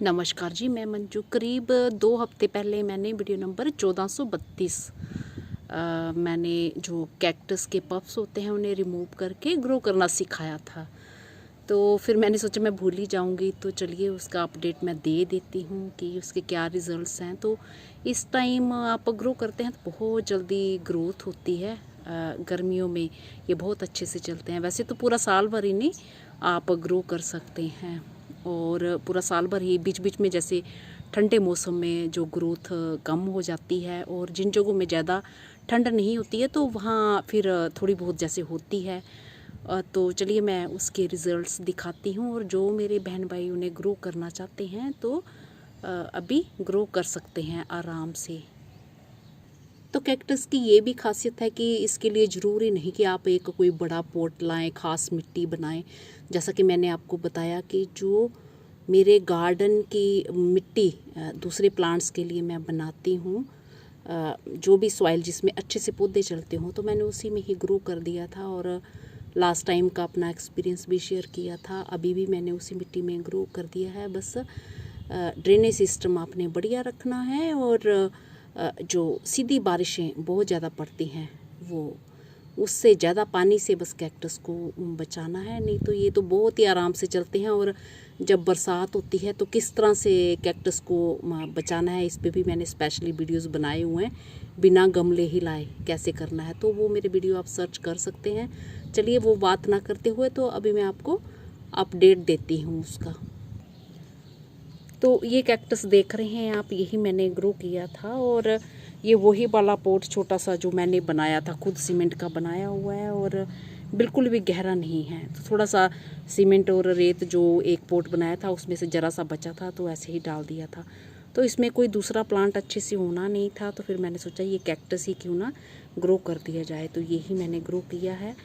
नमस्कार जी, मैं मंजू। करीब 2 हफ्ते पहले मैंने वीडियो नंबर 1432 मैंने जो कैक्टस के पफ्स होते हैं उन्हें रिमूव करके ग्रो करना सिखाया था। तो फिर मैंने सोचा मैं भूल ही जाऊंगी, तो चलिए उसका अपडेट मैं दे देती हूँ कि उसके क्या रिज़ल्ट्स हैं। तो इस टाइम आप ग्रो करते हैं तो बहुत जल्दी ग्रोथ होती है। गर्मियों में ये बहुत अच्छे से चलते हैं। वैसे तो पूरा साल भर इन्हें आप ग्रो कर सकते हैं और पूरा साल भर ही बीच बीच में जैसे ठंडे मौसम में जो ग्रोथ कम हो जाती है और जिन जगहों में ज़्यादा ठंड नहीं होती है तो वहाँ फिर थोड़ी बहुत जैसे होती है। तो चलिए मैं उसके रिज़ल्ट्स दिखाती हूँ और जो मेरे बहन भाई उन्हें ग्रो करना चाहते हैं तो अभी ग्रो कर सकते हैं आराम से। तो कैक्टस की ये भी खासियत है कि इसके लिए ज़रूरी नहीं कि आप एक कोई बड़ा पॉट लाएं, ख़ास मिट्टी बनाएं। जैसा कि मैंने आपको बताया कि जो मेरे गार्डन की मिट्टी दूसरे प्लांट्स के लिए मैं बनाती हूँ, जो भी सॉइल जिसमें अच्छे से पौधे चलते हों, तो मैंने उसी में ही ग्रो कर दिया था और लास्ट टाइम का अपना एक्सपीरियंस भी शेयर किया था। अभी भी मैंने उसी मिट्टी में ग्रो कर दिया है। बस ड्रेनेज सिस्टम आपने बढ़िया रखना है और जो सीधी बारिशें बहुत ज़्यादा पड़ती हैं वो उससे ज़्यादा पानी से बस कैक्टस को बचाना है, नहीं तो ये तो बहुत ही आराम से चलते हैं। और जब बरसात होती है तो किस तरह से कैक्टस को बचाना है, इस पे भी मैंने स्पेशली वीडियोस बनाए हुए हैं। बिना गमले ही लाए कैसे करना है, तो वो मेरे वीडियो आप सर्च कर सकते हैं। चलिए वो बात ना करते हुए तो अभी मैं आपको अपडेट देती हूँ उसका। तो ये कैक्टस देख रहे हैं आप, यही मैंने ग्रो किया था और ये वही वाला पॉट छोटा सा जो मैंने बनाया था, खुद सीमेंट का बनाया हुआ है और बिल्कुल भी गहरा नहीं है। तो थोड़ा सा सीमेंट और रेत जो एक पॉट बनाया था उसमें से ज़रा सा बचा था तो ऐसे ही डाल दिया था। तो इसमें कोई दूसरा प्लांट अच्छे से होना नहीं था, तो फिर मैंने सोचा ये कैक्टस ही क्यों ना ग्रो कर दिया जाए। तो यही मैंने ग्रो किया है।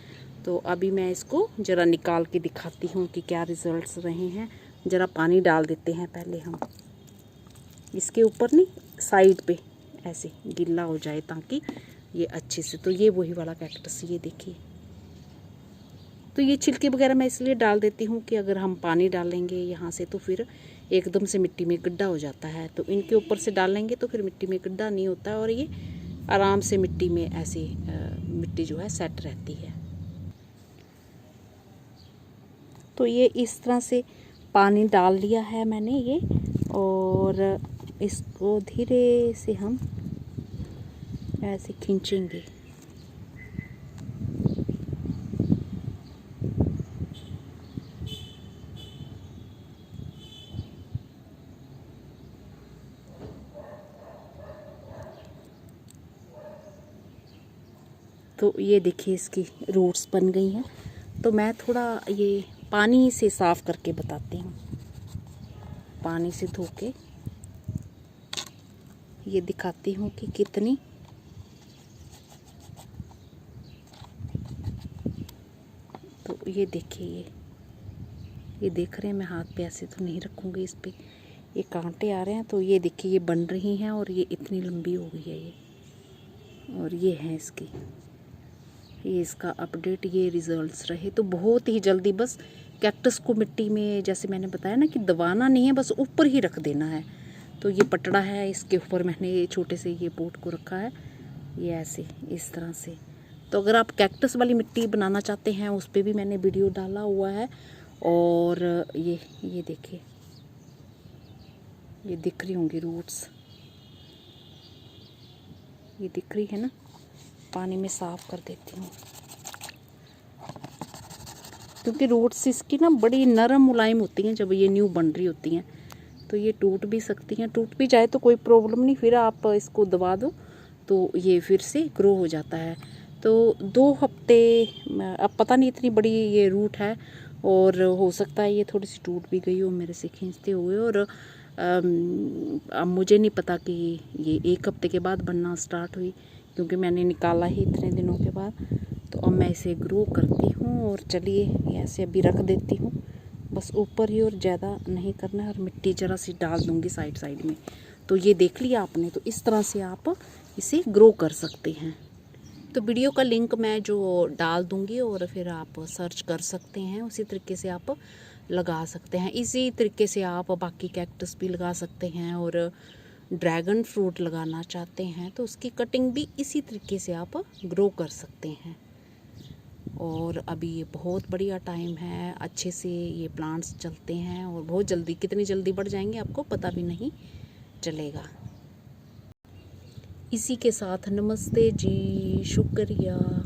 तो अभी मैं इसको ज़रा निकाल के दिखाती हूँ कि क्या रिज़ल्ट्स रहे हैं। ज़रा पानी डाल देते हैं पहले हम इसके ऊपर, नहीं साइड पे ऐसे गीला हो जाए ताकि ये अच्छे से। तो ये वही वाला कैक्टस, ये देखिए। तो ये छिलके वगैरह मैं इसलिए डाल देती हूँ कि अगर हम पानी डालेंगे यहाँ से तो फिर एकदम से मिट्टी में गड्ढा हो जाता है, तो इनके ऊपर से डालेंगे तो फिर मिट्टी में गड्ढा नहीं होता है और ये आराम से मिट्टी में ऐसे मिट्टी जो है सेट रहती है। तो ये इस तरह से पानी डाल लिया है मैंने ये, और इसको धीरे से हम ऐसे खींचेंगे। तो ये देखिए इसकी रूट्स बन गई हैं। तो मैं थोड़ा ये पानी से साफ़ करके बताती हूँ। पानी से धो के ये दिखाती हूँ कि कितनी तो ये देखिए, ये देख रहे हैं, मैं हाथ पे ऐसे तो नहीं रखूँगी, इस पे ये कांटे आ रहे हैं। तो ये देखिए ये बन रही हैं और ये इतनी लंबी हो गई है ये, और ये है इसकी, ये इसका अपडेट, ये रिज़ल्ट्स रहे। तो बहुत ही जल्दी बस कैक्टस को मिट्टी में, जैसे मैंने बताया ना कि दबाना नहीं है, बस ऊपर ही रख देना है। तो ये पटड़ा है, इसके ऊपर मैंने ये छोटे से ये पोट को रखा है, ये ऐसे इस तरह से। तो अगर आप कैक्टस वाली मिट्टी बनाना चाहते हैं उस पर भी मैंने वीडियो डाला हुआ है। और ये देखिए, ये दिख रही होंगी रूट्स, ये दिख रही है ना। पानी में साफ़ कर देती हूँ क्योंकि रूट्स इसकी ना बड़ी नरम मुलायम होती हैं। जब ये न्यू बन रही होती हैं तो ये टूट भी सकती हैं, टूट भी जाए तो कोई प्रॉब्लम नहीं, फिर आप इसको दबा दो तो ये फिर से ग्रो हो जाता है। तो 2 हफ्ते, अब पता नहीं इतनी बड़ी ये रूट है और हो सकता है ये थोड़ी सी टूट भी गई हो मेरे से खींचते हुए। और अब मुझे नहीं पता कि ये 1 हफ्ते के बाद बनना स्टार्ट हुई, क्योंकि मैंने निकाला ही इतने दिनों के बाद। तो अब मैं इसे ग्रो करती हूँ और चलिए ऐसे अभी रख देती हूँ, बस ऊपर ही, और ज़्यादा नहीं करना है। और मिट्टी ज़रा सी डाल दूँगी साइड साइड में। तो ये देख लिया आपने, तो इस तरह से आप इसे ग्रो कर सकते हैं। तो वीडियो का लिंक मैं जो डाल दूँगी और फिर आप सर्च कर सकते हैं, उसी तरीके से आप लगा सकते हैं। इसी तरीके से आप बाकी कैक्टस भी लगा सकते हैं, और ड्रैगन फ्रूट लगाना चाहते हैं तो उसकी कटिंग भी इसी तरीके से आप ग्रो कर सकते हैं। और अभी ये बहुत बढ़िया टाइम है, अच्छे से ये प्लांट्स चलते हैं और बहुत जल्दी, कितनी जल्दी बढ़ जाएंगे आपको पता भी नहीं चलेगा। इसी के साथ नमस्ते जी, शुक्रिया।